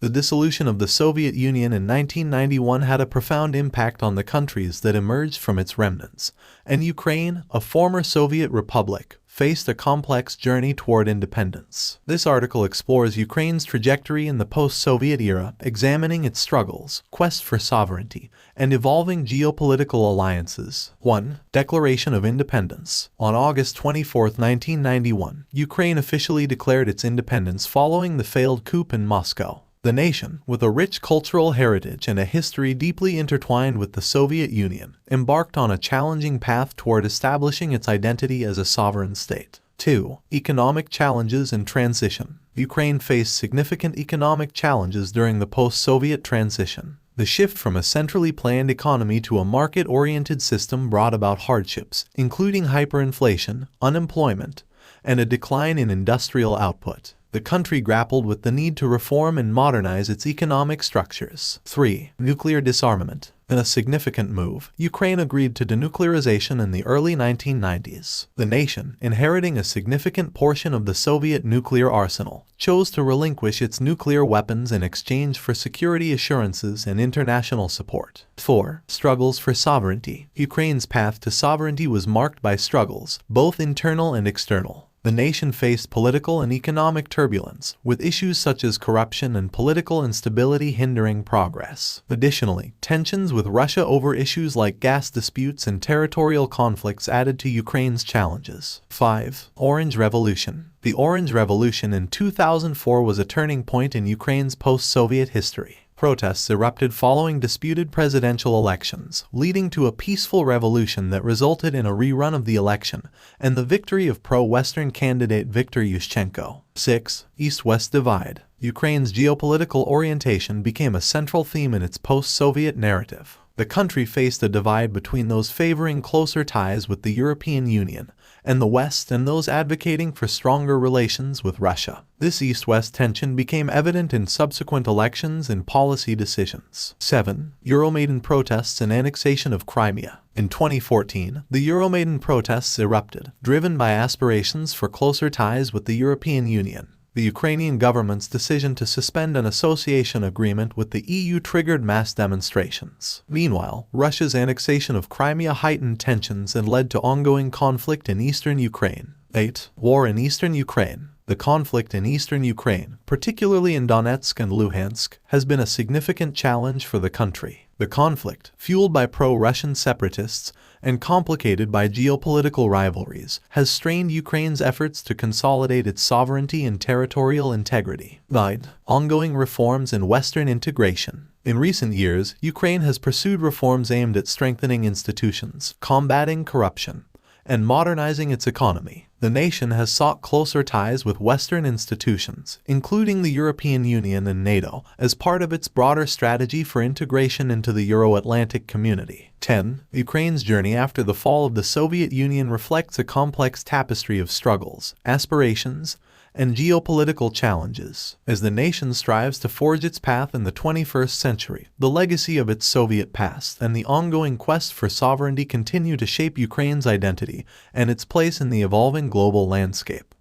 The dissolution of the Soviet Union in 1991 had a profound impact on the countries that emerged from its remnants, and Ukraine, a former Soviet republic, faced a complex journey toward independence. This article explores Ukraine's trajectory in the post-Soviet era, examining its struggles, quest for sovereignty, and evolving geopolitical alliances. 1. Declaration of Independence. On August 24, 1991, Ukraine officially declared its independence following the failed coup in Moscow. The nation, with a rich cultural heritage and a history deeply intertwined with the Soviet Union, embarked on a challenging path toward establishing its identity as a sovereign state. 2. Economic challenges and transition. Ukraine faced significant economic challenges during the post-Soviet transition. The shift from a centrally planned economy to a market-oriented system brought about hardships, including hyperinflation, unemployment, and a decline in industrial output. The country grappled with the need to reform and modernize its economic structures. 3. Nuclear disarmament. In a significant move, Ukraine agreed to denuclearization in the early 1990s. The nation, inheriting a significant portion of the Soviet nuclear arsenal, chose to relinquish its nuclear weapons in exchange for security assurances and international support. 4. Struggles for sovereignty. Ukraine's path to sovereignty was marked by struggles, both internal and external. The nation faced political and economic turbulence, with issues such as corruption and political instability hindering progress. Additionally, tensions with Russia over issues like gas disputes and territorial conflicts added to Ukraine's challenges. 5. Orange Revolution. The Orange Revolution in 2004 was a turning point in Ukraine's post-Soviet history. Protests erupted following disputed presidential elections, leading to a peaceful revolution that resulted in a rerun of the election and the victory of pro-Western candidate Viktor Yushchenko. 6. East-West divide. Ukraine's geopolitical orientation became a central theme in its post-Soviet narrative. The country faced a divide between those favoring closer ties with the European Union and the West and those advocating for stronger relations with Russia. This East-West tension became evident in subsequent elections and policy decisions. 7. Euromaidan protests and annexation of Crimea. In 2014, the Euromaidan protests erupted, driven by aspirations for closer ties with the European Union. The Ukrainian government's decision to suspend an association agreement with the EU triggered mass demonstrations. Meanwhile, Russia's annexation of Crimea heightened tensions and led to ongoing conflict in eastern Ukraine. 8. War in eastern Ukraine. The conflict in eastern Ukraine, particularly in Donetsk and Luhansk, has been a significant challenge for the country. The conflict, fueled by pro-Russian separatists and complicated by geopolitical rivalries, has strained Ukraine's efforts to consolidate its sovereignty and territorial integrity. 9. Ongoing reforms and Western integration. In recent years, Ukraine has pursued reforms aimed at strengthening institutions, combating corruption, and modernizing its economy. The nation has sought closer ties with Western institutions, including the European Union and NATO, as part of its broader strategy for integration into the Euro-Atlantic community. 10. Ukraine's journey after the fall of the Soviet Union reflects a complex tapestry of struggles, aspirations, and geopolitical challenges. As the nation strives to forge its path in the 21st century, the legacy of its Soviet past and the ongoing quest for sovereignty continue to shape Ukraine's identity and its place in the evolving global landscape.